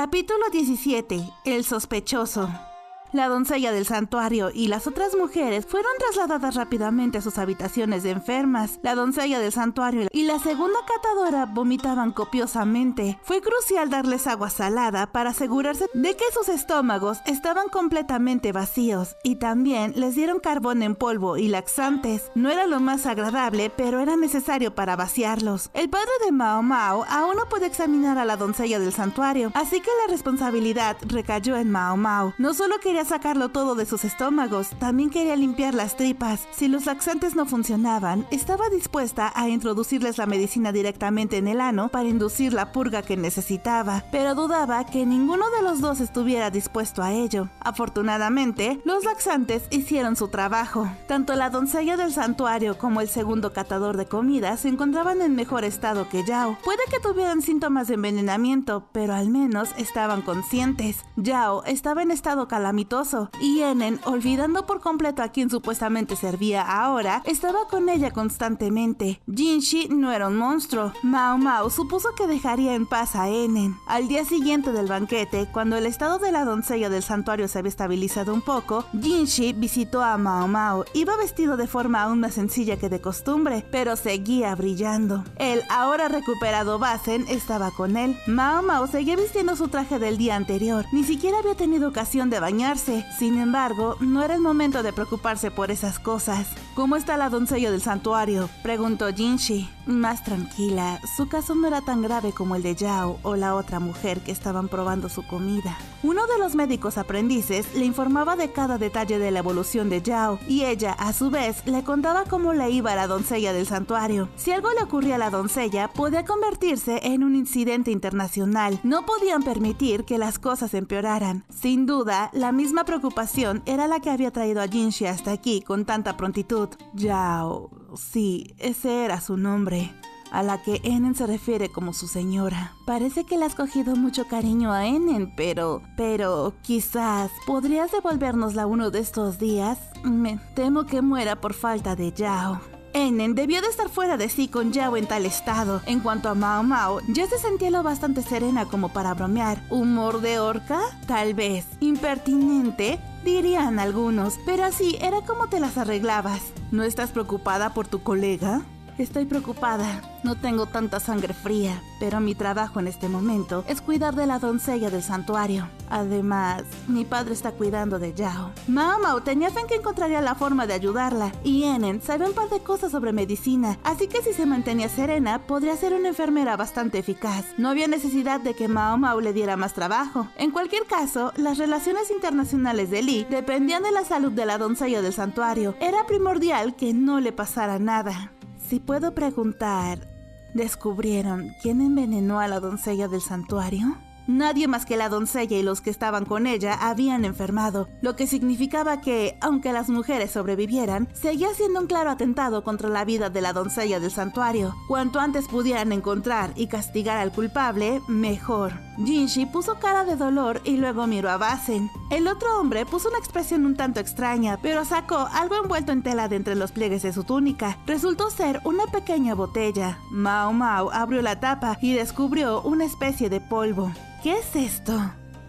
Capítulo 17. El sospechoso. La doncella del santuario y las otras mujeres fueron trasladadas rápidamente a sus habitaciones de enfermas. La doncella del santuario y la segunda catadora vomitaban copiosamente. Fue crucial darles agua salada para asegurarse de que sus estómagos estaban completamente vacíos, y también les dieron carbón en polvo y laxantes. No era lo más agradable, pero era necesario para vaciarlos. El padre de Mao Mao aún no puede examinar a la doncella del santuario, así que la responsabilidad recayó en Mao Mao. No solo quería sacarlo todo de sus estómagos, también quería limpiar las tripas. Si los laxantes no funcionaban, estaba dispuesta a introducirles la medicina directamente en el ano para inducir la purga que necesitaba, pero dudaba que ninguno de los dos estuviera dispuesto a ello. Afortunadamente, los laxantes hicieron su trabajo. Tanto la doncella del santuario como el segundo catador de comida se encontraban en mejor estado que Yao. Puede que tuvieran síntomas de envenenamiento, pero al menos estaban conscientes. Yao estaba en estado calamitoso y Enen, olvidando por completo a quien supuestamente servía ahora, estaba con ella constantemente. Jinshi no era un monstruo. Mao Mao supuso que dejaría en paz a Enen. Al día siguiente del banquete, cuando el estado de la doncella del santuario se había estabilizado un poco, Jinshi visitó a Mao Mao. Iba vestido de forma aún más sencilla que de costumbre, pero seguía brillando. El ahora recuperado Basen estaba con él. Mao Mao seguía vistiendo su traje del día anterior. Ni siquiera había tenido ocasión de bañarse. Sin embargo, no era el momento de preocuparse por esas cosas. ¿Cómo está la doncella del santuario?, preguntó Jinshi. Más tranquila, su caso no era tan grave como el de Yao o la otra mujer que estaban probando su comida. Uno de los médicos aprendices le informaba de cada detalle de la evolución de Yao, y ella, a su vez, le contaba cómo le iba a la doncella del santuario. Si algo le ocurría a la doncella, podía convertirse en un incidente internacional. No podían permitir que las cosas empeoraran. Sin duda, la misma preocupación era la que había traído a Jinshi hasta aquí con tanta prontitud. Yao, sí, ese era su nombre, a la que Enen se refiere como su señora. Parece que le has cogido mucho cariño a Enen, pero quizás podrías devolvérnosla uno de estos días. Me temo que muera por falta de Yao. Enen debió de estar fuera de sí con Yao en tal estado. En cuanto a Mao Mao, ya se sentía lo bastante serena como para bromear. ¿Humor de orca? Tal vez. ¿Impertinente?, dirían algunos, pero así era como te las arreglabas. ¿No estás preocupada por tu colega? Estoy preocupada. No tengo tanta sangre fría, pero mi trabajo en este momento es cuidar de la doncella del santuario. Además, mi padre está cuidando de Yao. Mao Mao tenía fe en que encontraría la forma de ayudarla, y Enen sabía un par de cosas sobre medicina, así que si se mantenía serena, podría ser una enfermera bastante eficaz. No había necesidad de que Mao Mao le diera más trabajo. En cualquier caso, las relaciones internacionales de Li dependían de la salud de la doncella del santuario. Era primordial que no le pasara nada. Si puedo preguntar, ¿descubrieron quién envenenó a la doncella del santuario? Nadie más que la doncella y los que estaban con ella habían enfermado, lo que significaba que, aunque las mujeres sobrevivieran, seguía siendo un claro atentado contra la vida de la doncella del santuario. Cuanto antes pudieran encontrar y castigar al culpable, mejor. Jinshi puso cara de dolor y luego miró a Basen. El otro hombre puso una expresión un tanto extraña, pero sacó algo envuelto en tela de entre los pliegues de su túnica. Resultó ser una pequeña botella. Mao Mao abrió la tapa y descubrió una especie de polvo. ¿Qué es esto?,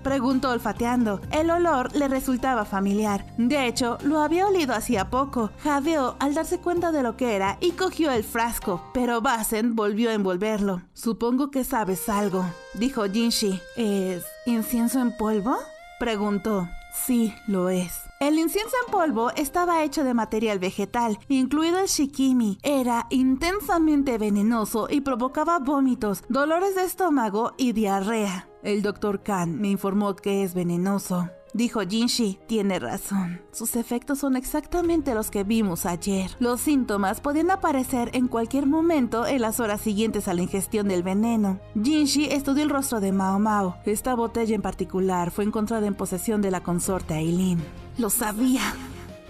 preguntó olfateando. El olor le resultaba familiar. De hecho, lo había olido hacía poco. Jadeó al darse cuenta de lo que era y cogió el frasco, pero Basen volvió a envolverlo. Supongo que sabes algo, dijo Jinshi. ¿Es incienso en polvo?, preguntó. Sí, lo es. El incienso en polvo estaba hecho de material vegetal, incluido el shikimi. Era intensamente venenoso y provocaba vómitos, dolores de estómago y diarrea. El Dr. Kan me informó que es venenoso, dijo Jinshi. Tiene razón. Sus efectos son exactamente los que vimos ayer. Los síntomas podían aparecer en cualquier momento en las horas siguientes a la ingestión del veneno. Jinshi estudió el rostro de Mao Mao. Esta botella en particular fue encontrada en posesión de la consorte Aileen. Lo sabía.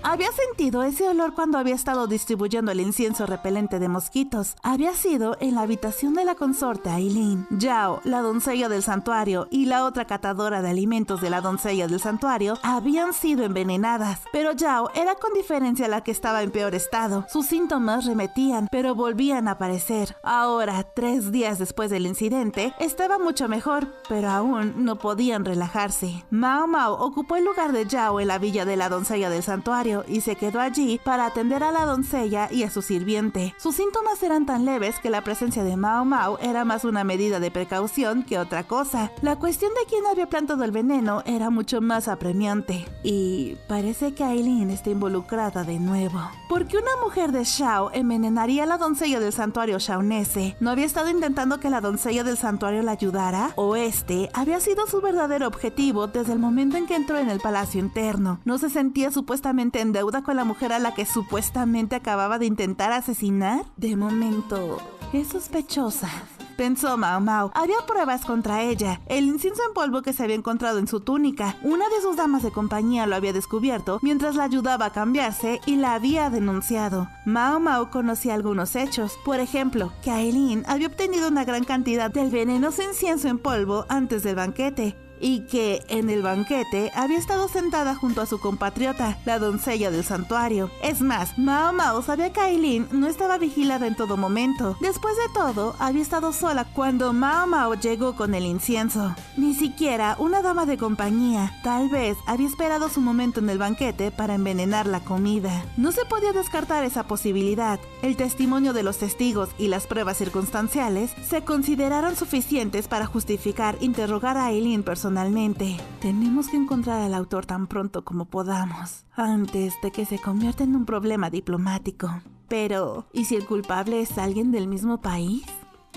Había sentido ese olor cuando había estado distribuyendo el incienso repelente de mosquitos. Había sido en la habitación de la consorte Aileen. Zhao, la doncella del santuario, y la otra catadora de alimentos de la doncella del santuario habían sido envenenadas. Pero Zhao era con diferencia la que estaba en peor estado. Sus síntomas remetían, pero volvían a aparecer. Ahora, 3 días después del incidente, estaba mucho mejor, pero aún no podían relajarse. Mao Mao ocupó el lugar de Zhao en la villa de la doncella del santuario y se quedó allí para atender a la doncella y a su sirviente. Sus síntomas eran tan leves que la presencia de Mao Mao era más una medida de precaución que otra cosa. La cuestión de quién había plantado el veneno era mucho más apremiante. Y parece que Aileen está involucrada de nuevo. ¿Por qué una mujer de Shao envenenaría a la doncella del santuario shaonese? ¿No había estado intentando que la doncella del santuario la ayudara? ¿O este había sido su verdadero objetivo desde el momento en que entró en el palacio interno? ¿No se sentía supuestamente en deuda con la mujer a la que supuestamente acababa de intentar asesinar? De momento, es sospechosa, pensó Mao Mao. Había pruebas contra ella. El incienso en polvo que se había encontrado en su túnica. Una de sus damas de compañía lo había descubierto mientras la ayudaba a cambiarse y la había denunciado. Mao Mao conocía algunos hechos. Por ejemplo, que Aileen había obtenido una gran cantidad del venenoso incienso en polvo antes del banquete. Y que en el banquete había estado sentada junto a su compatriota, la doncella del santuario. Es más, Mao Mao sabía que Aileen no estaba vigilada en todo momento. Después de todo, había estado sola cuando Mao Mao llegó con el incienso. Ni siquiera una dama de compañía. Tal vez había esperado su momento en el banquete para envenenar la comida. No se podía descartar esa posibilidad. El testimonio de los testigos y las pruebas circunstanciales se consideraron suficientes para justificar interrogar a Aileen personalmente. Tenemos que encontrar al autor tan pronto como podamos, antes de que se convierta en un problema diplomático. Pero, ¿y si el culpable es alguien del mismo país?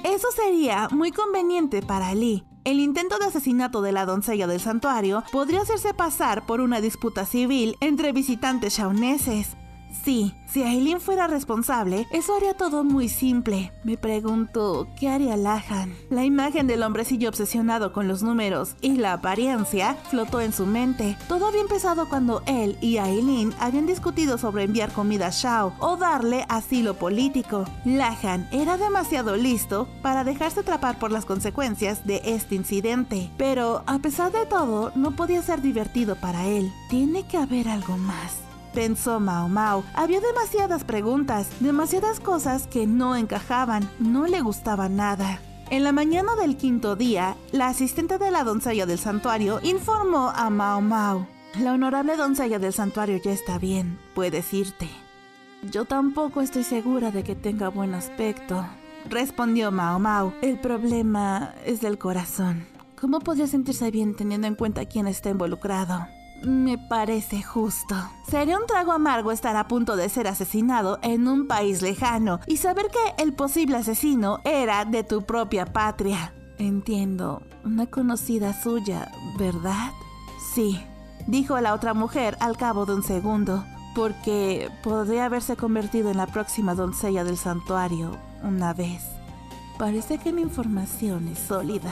Eso sería muy conveniente para Li. El intento de asesinato de la doncella del santuario podría hacerse pasar por una disputa civil entre visitantes shaoneses. Sí, si Aileen fuera responsable, eso haría todo muy simple. Me pregunto, ¿qué haría Lahan? La imagen del hombrecillo obsesionado con los números y la apariencia flotó en su mente. Todo había empezado cuando él y Aileen habían discutido sobre enviar comida a Shao o darle asilo político. Lahan era demasiado listo para dejarse atrapar por las consecuencias de este incidente. Pero, a pesar de todo, no podía ser divertido para él. Tiene que haber algo más, pensó Mao Mao. Había demasiadas preguntas, demasiadas cosas que no encajaban, no le gustaba nada. En la mañana del 5.º día, la asistente de la doncella del santuario informó a Mao Mao: la honorable doncella del santuario ya está bien, puedes irte. Yo tampoco estoy segura de que tenga buen aspecto, respondió Mao Mao. El problema es del corazón. ¿Cómo podría sentirse bien teniendo en cuenta quién está involucrado? Me parece justo. Sería un trago amargo estar a punto de ser asesinado en un país lejano y saber que el posible asesino era de tu propia patria. Entiendo, una conocida suya, ¿verdad? Sí, dijo la otra mujer al cabo de un segundo, porque podría haberse convertido en la próxima doncella del santuario una vez. Parece que mi información es sólida.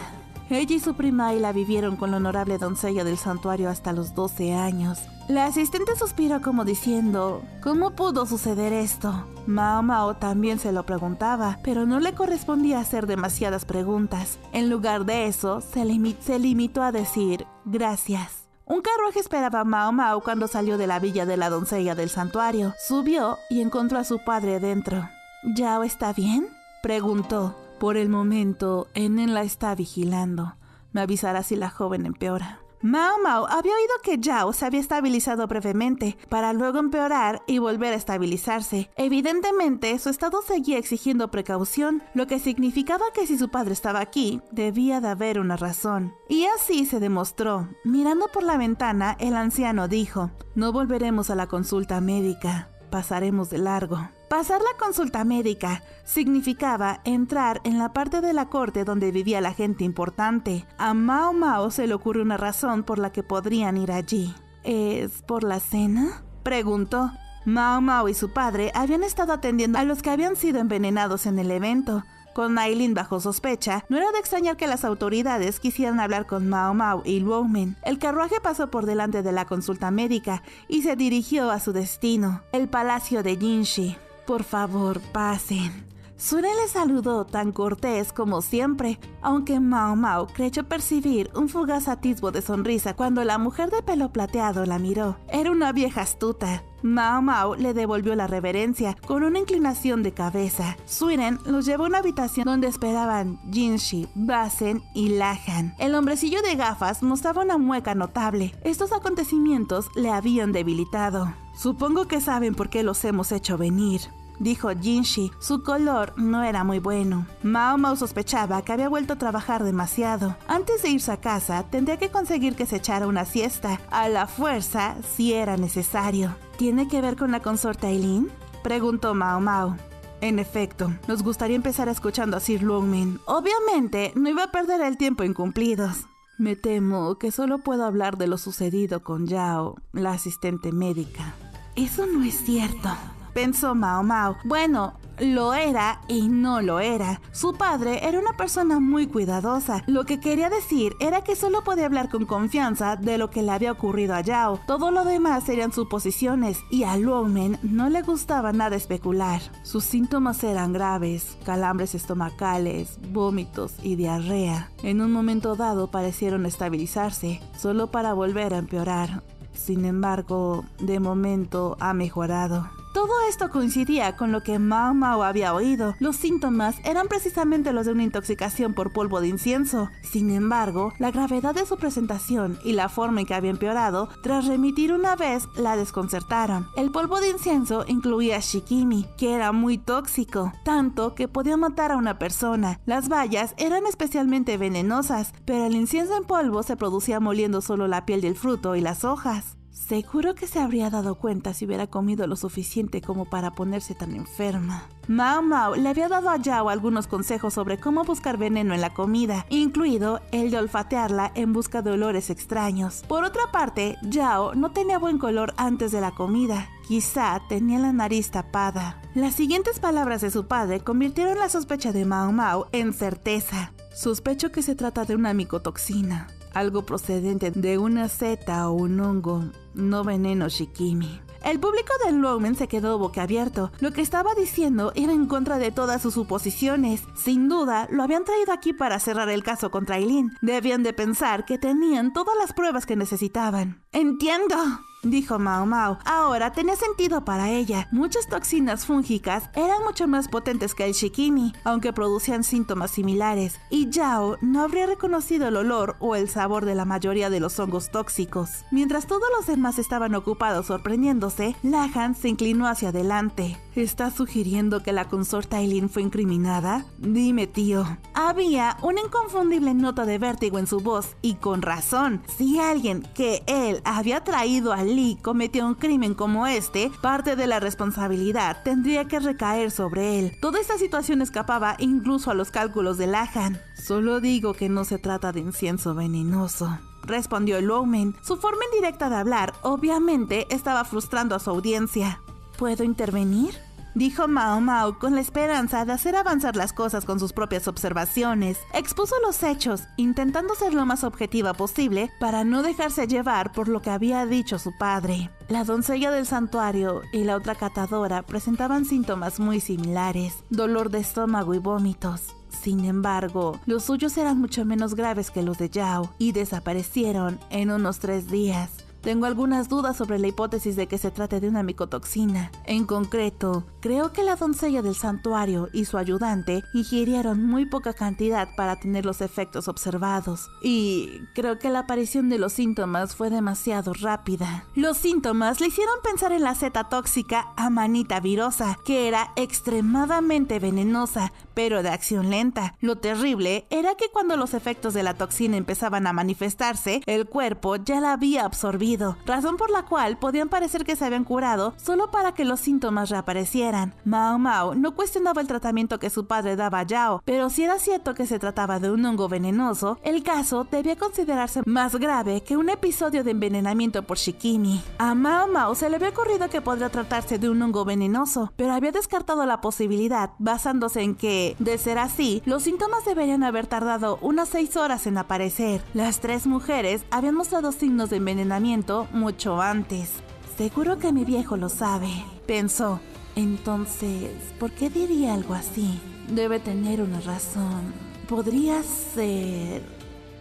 Ella y su prima Ayla vivieron con la honorable doncella del santuario hasta los 12 años. La asistente suspiró como diciendo: ¿cómo pudo suceder esto? Mao Mao también se lo preguntaba, pero no le correspondía hacer demasiadas preguntas. En lugar de eso, se limitó a decir gracias. Un carruaje esperaba a Mao Mao cuando salió de la villa de la doncella del santuario. Subió y encontró a su padre dentro. ¿Yao está bien?, preguntó. Por el momento, Enen la está vigilando. Me avisará si la joven empeora. Mao Mao había oído que Zhao se había estabilizado brevemente, para luego empeorar y volver a estabilizarse. Evidentemente, su estado seguía exigiendo precaución, lo que significaba que si su padre estaba aquí, debía de haber una razón. Y así se demostró. Mirando por la ventana, el anciano dijo: no volveremos a la consulta médica. Pasaremos de largo. Pasar la consulta médica significaba entrar en la parte de la corte donde vivía la gente importante. A Mao Mao se le ocurrió una razón por la que podrían ir allí. ¿Es por la cena?, preguntó. Mao Mao y su padre habían estado atendiendo a los que habían sido envenenados en el evento. Con Aileen bajo sospecha, no era de extrañar que las autoridades quisieran hablar con Mao Mao y Luo Men. El carruaje pasó por delante de la consulta médica y se dirigió a su destino, el palacio de Jinshi. Por favor, pasen. Suren le saludó tan cortés como siempre, aunque Mao Mao creyó percibir un fugaz atisbo de sonrisa cuando la mujer de pelo plateado la miró. Era una vieja astuta. Mao Mao le devolvió la reverencia con una inclinación de cabeza. Suren los llevó a una habitación donde esperaban Jinshi, Basen y Lahan. El hombrecillo de gafas mostraba una mueca notable. Estos acontecimientos le habían debilitado. Supongo que saben por qué los hemos hecho venir, dijo Jinshi. Su color no era muy bueno. Mao Mao sospechaba que había vuelto a trabajar demasiado. Antes de irse a casa, tendría que conseguir que se echara una siesta, a la fuerza, si era necesario. ¿Tiene que ver con la consorte Aileen?, preguntó Mao Mao. En efecto, nos gustaría empezar escuchando a Sir Luo Men. Obviamente, no iba a perder el tiempo en cumplidos. Me temo que solo puedo hablar de lo sucedido con Yao, la asistente médica. Eso no es cierto, pensó Mao Mao. Bueno, lo era y no lo era. Su padre era una persona muy cuidadosa. Lo que quería decir era que solo podía hablar con confianza de lo que le había ocurrido a Yao. Todo lo demás serían suposiciones y a Luo Men no le gustaba nada especular. Sus síntomas eran graves: calambres estomacales, vómitos y diarrea. En un momento dado parecieron estabilizarse, solo para volver a empeorar. Sin embargo, de momento ha mejorado. Todo esto coincidía con lo que Mao Mao había oído. Los síntomas eran precisamente los de una intoxicación por polvo de incienso. Sin embargo, la gravedad de su presentación y la forma en que había empeorado tras remitir una vez la desconcertaron. El polvo de incienso incluía shikimi, que era muy tóxico, tanto que podía matar a una persona. Las bayas eran especialmente venenosas, pero el incienso en polvo se producía moliendo solo la piel del fruto y las hojas. Seguro que se habría dado cuenta si hubiera comido lo suficiente como para ponerse tan enferma. Mao Mao le había dado a Yao algunos consejos sobre cómo buscar veneno en la comida, incluido el de olfatearla en busca de olores extraños. Por otra parte, Yao no tenía buen color antes de la comida. Quizá tenía la nariz tapada. Las siguientes palabras de su padre convirtieron la sospecha de Mao Mao en certeza. Sospecho que se trata de una micotoxina, algo procedente de una seta o un hongo, no veneno shikimi. El público de Luo Men se quedó boquiabierto. Lo que estaba diciendo era en contra de todas sus suposiciones. Sin duda, lo habían traído aquí para cerrar el caso contra Aileen. Debían de pensar que tenían todas las pruebas que necesitaban. ¡Entiendo!, dijo Mao Mao. Ahora tenía sentido para ella. Muchas toxinas fúngicas eran mucho más potentes que el shikimi, aunque producían síntomas similares, y Yao no habría reconocido el olor o el sabor de la mayoría de los hongos tóxicos. Mientras todos los demás estaban ocupados sorprendiéndose, Lahan se inclinó hacia adelante. ¿Estás sugiriendo que la consorte Aileen fue incriminada? Dime, tío. Había una inconfundible nota de vértigo en su voz, y con razón. Si alguien que él había traído a Lee cometió un crimen como este, parte de la responsabilidad tendría que recaer sobre él. Toda esta situación escapaba incluso a los cálculos de Lahan. Solo digo que no se trata de incienso venenoso, respondió Luo Men. Su forma indirecta de hablar obviamente estaba frustrando a su audiencia. ¿Puedo intervenir?, dijo Mao Mao con la esperanza de hacer avanzar las cosas con sus propias observaciones. Expuso los hechos, intentando ser lo más objetiva posible para no dejarse llevar por lo que había dicho su padre. La doncella del santuario y la otra catadora presentaban síntomas muy similares: dolor de estómago y vómitos. Sin embargo, los suyos eran mucho menos graves que los de Yao y desaparecieron en unos 3 días. Tengo algunas dudas sobre la hipótesis de que se trate de una micotoxina. En concreto, creo que la doncella del santuario y su ayudante ingirieron muy poca cantidad para tener los efectos observados. Y creo que la aparición de los síntomas fue demasiado rápida. Los síntomas le hicieron pensar en la seta tóxica Amanita virosa, que era extremadamente venenosa, pero de acción lenta. Lo terrible era que cuando los efectos de la toxina empezaban a manifestarse, el cuerpo ya la había absorbido. desaparecido, razón por la cual podían parecer que se habían curado solo para que los síntomas reaparecieran. Mao Mao no cuestionaba el tratamiento que su padre daba a Yao, pero si era cierto que se trataba de un hongo venenoso, el caso debía considerarse más grave que un episodio de envenenamiento por Shikimi. A Mao Mao se le había ocurrido que podría tratarse de un hongo venenoso, pero había descartado la posibilidad basándose en que, de ser así, los síntomas deberían haber tardado unas 6 horas en aparecer. Las 3 mujeres habían mostrado signos de envenenamiento mucho antes. Seguro que mi viejo lo sabe, pensó. Entonces, ¿por qué diría algo así? Debe tener una razón. Podría ser...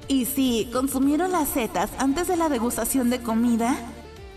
¿Y si consumieron las setas antes de la degustación de comida?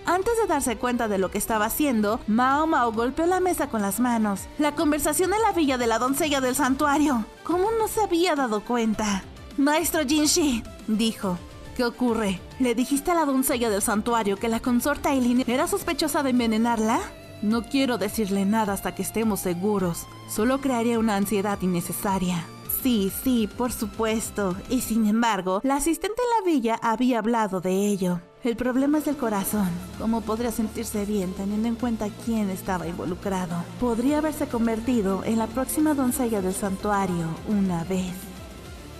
Antes de darse cuenta de lo que estaba haciendo, Mao Mao golpeó la mesa con las manos. La conversación en la villa de la doncella del santuario. ¿Cómo no se había dado cuenta? Maestro Jinshi, dijo. ¿Qué ocurre? ¿Le dijiste a la doncella del santuario que la consorte Aileen era sospechosa de envenenarla? No quiero decirle nada hasta que estemos seguros. Solo crearía una ansiedad innecesaria. Sí, por supuesto. Y sin embargo, la asistente en la villa había hablado de ello. El problema es del corazón. ¿Cómo podría sentirse bien teniendo en cuenta quién estaba involucrado? Podría haberse convertido en la próxima doncella del santuario una vez.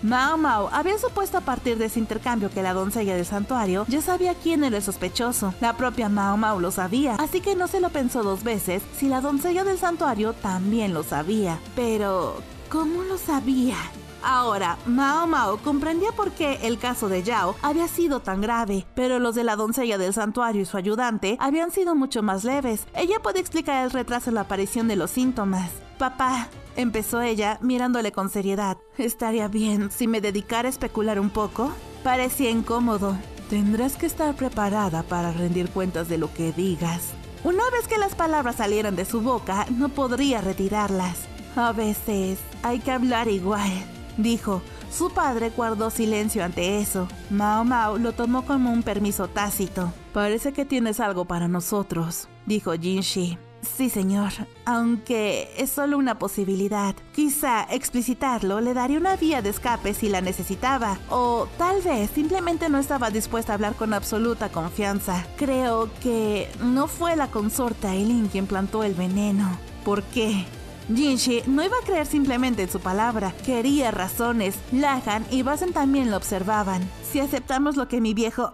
Mao Mao había supuesto a partir de ese intercambio que la doncella del santuario ya sabía quién era el sospechoso. La propia Mao Mao lo sabía, así que no se lo pensó 2 veces si la doncella del santuario también lo sabía. Pero, ¿cómo lo sabía? Ahora, Mao Mao comprendía por qué el caso de Yao había sido tan grave, pero los de la doncella del santuario y su ayudante habían sido mucho más leves. Ella puede explicar el retraso en la aparición de los síntomas. Papá, empezó ella mirándole con seriedad. ¿Estaría bien si me dedicara a especular un poco? Parecía incómodo. Tendrás que estar preparada para rendir cuentas de lo que digas. Una vez que las palabras salieran de su boca, no podría retirarlas. A veces hay que hablar igual, dijo. Su padre guardó silencio ante eso. Mao Mao lo tomó como un permiso tácito. Parece que tienes algo para nosotros, dijo Jinshi. Sí, señor, aunque es solo una posibilidad. Quizá explicitarlo le daría una vía de escape si la necesitaba, o tal vez simplemente no estaba dispuesta a hablar con absoluta confianza. Creo que no fue la consorte Aileen quien plantó el veneno. ¿Por qué? Jinshi no iba a creer simplemente en su palabra, quería razones. Lahan y Basen también lo observaban. Si aceptamos lo que mi viejo...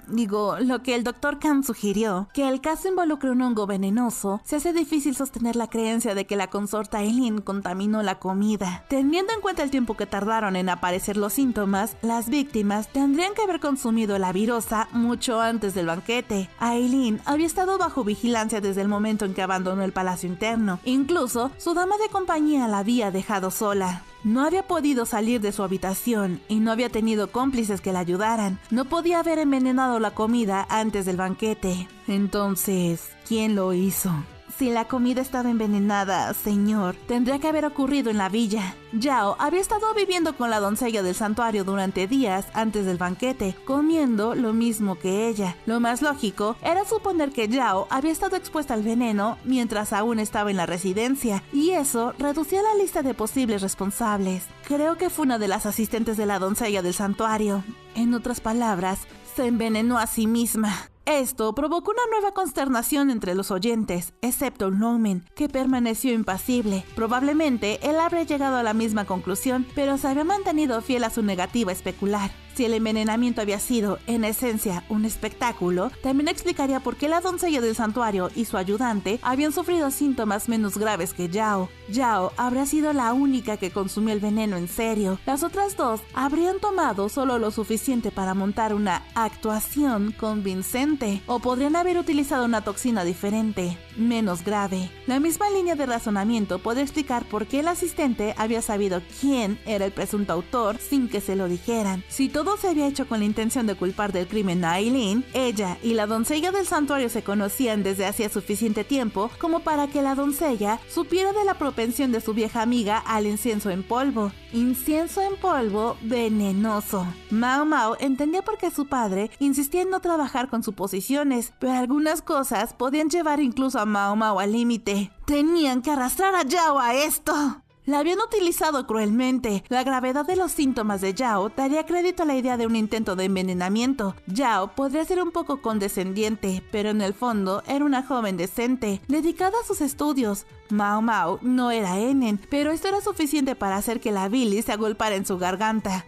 lo que el Dr. Khan sugirió, que el caso involucre un hongo venenoso, se hace difícil sostener la creencia de que la consorte Aileen contaminó la comida. Teniendo en cuenta el tiempo que tardaron en aparecer los síntomas, las víctimas tendrían que haber consumido la virosa mucho antes del banquete. Aileen había estado bajo vigilancia desde el momento en que abandonó el palacio interno. Incluso, su dama de compañía la había dejado sola. No había podido salir de su habitación y no había tenido cómplices que la ayudaran. No podía haber envenenado la comida antes del banquete. Entonces, ¿quién lo hizo? Si la comida estaba envenenada, señor, tendría que haber ocurrido en la villa. Yao había estado viviendo con la doncella del santuario durante días antes del banquete, comiendo lo mismo que ella. Lo más lógico era suponer que Yao había estado expuesta al veneno mientras aún estaba en la residencia, y eso reducía la lista de posibles responsables. Creo que fue una de las asistentes de la doncella del santuario. En otras palabras, se envenenó a sí misma. Esto provocó una nueva consternación entre los oyentes, excepto Lumen, que permaneció impasible. Probablemente él habría llegado a la misma conclusión, pero se había mantenido fiel a su negativa a especular. Si el envenenamiento había sido, en esencia, un espectáculo, también explicaría por qué la doncella del santuario y su ayudante habían sufrido síntomas menos graves que Yao. Yao habría sido la única que consumió el veneno en serio. Las otras 2 habrían tomado solo lo suficiente para montar una actuación convincente, o podrían haber utilizado una toxina diferente, menos grave. La misma línea de razonamiento puede explicar por qué el asistente había sabido quién era el presunto autor sin que se lo dijeran. Si todo se había hecho con la intención de culpar del crimen a Aileen, ella y la doncella del santuario se conocían desde hacía suficiente tiempo como para que la doncella supiera de la propensión de su vieja amiga al incienso en polvo. Incienso en polvo venenoso. Mao Mao entendía por qué su padre insistía en no trabajar con suposiciones, pero algunas cosas podían llevar incluso a Mao Mao al límite. Tenían que arrastrar a Yao a esto. La habían utilizado cruelmente. La gravedad de los síntomas de Yao daría crédito a la idea de un intento de envenenamiento. Yao podría ser un poco condescendiente, pero en el fondo era una joven decente, dedicada a sus estudios. Mao Mao no era Enen, pero esto era suficiente para hacer que la bilis se agolpara en su garganta.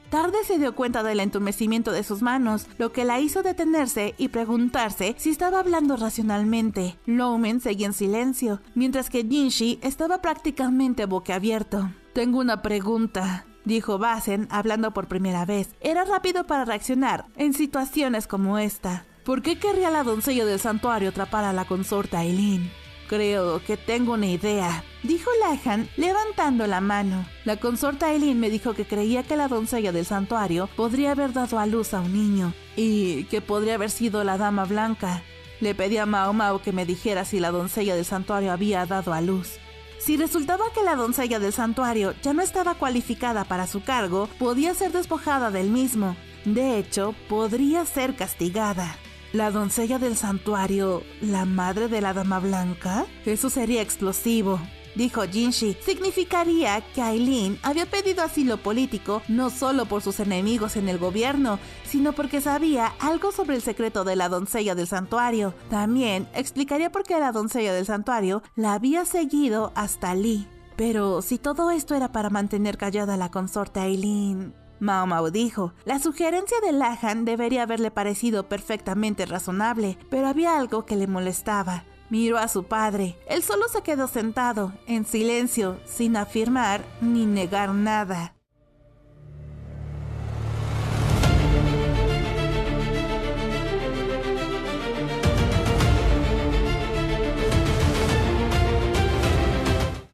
Tarde se dio cuenta del entumecimiento de sus manos, lo que la hizo detenerse y preguntarse si estaba hablando racionalmente. Loumen seguía en silencio, mientras que Jinshi estaba prácticamente boquiabierto. «Tengo una pregunta», dijo Basen, hablando por primera vez. Era rápido para reaccionar en situaciones como esta. ¿Por qué querría la doncella del santuario atrapar a la consorte Aileen? «Creo que tengo una idea», dijo Lahan, levantando la mano. «La consorte Aileen me dijo que creía que la doncella del santuario podría haber dado a luz a un niño y que podría haber sido la dama blanca. Le pedí a Mao Mao que me dijera si la doncella del santuario había dado a luz. Si resultaba que la doncella del santuario ya no estaba cualificada para su cargo, podía ser despojada del mismo. De hecho, podría ser castigada». ¿La doncella del santuario, la madre de la dama blanca? Eso sería explosivo, dijo Jinshi. Significaría que Aileen había pedido asilo político no solo por sus enemigos en el gobierno, sino porque sabía algo sobre el secreto de la doncella del santuario. También explicaría por qué la doncella del santuario la había seguido hasta Lee. Pero si todo esto era para mantener callada a la consorte Aileen... Mao Mao dijo. La sugerencia de Lahan debería haberle parecido perfectamente razonable, pero había algo que le molestaba. Miró a su padre. Él solo se quedó sentado, en silencio, sin afirmar ni negar nada.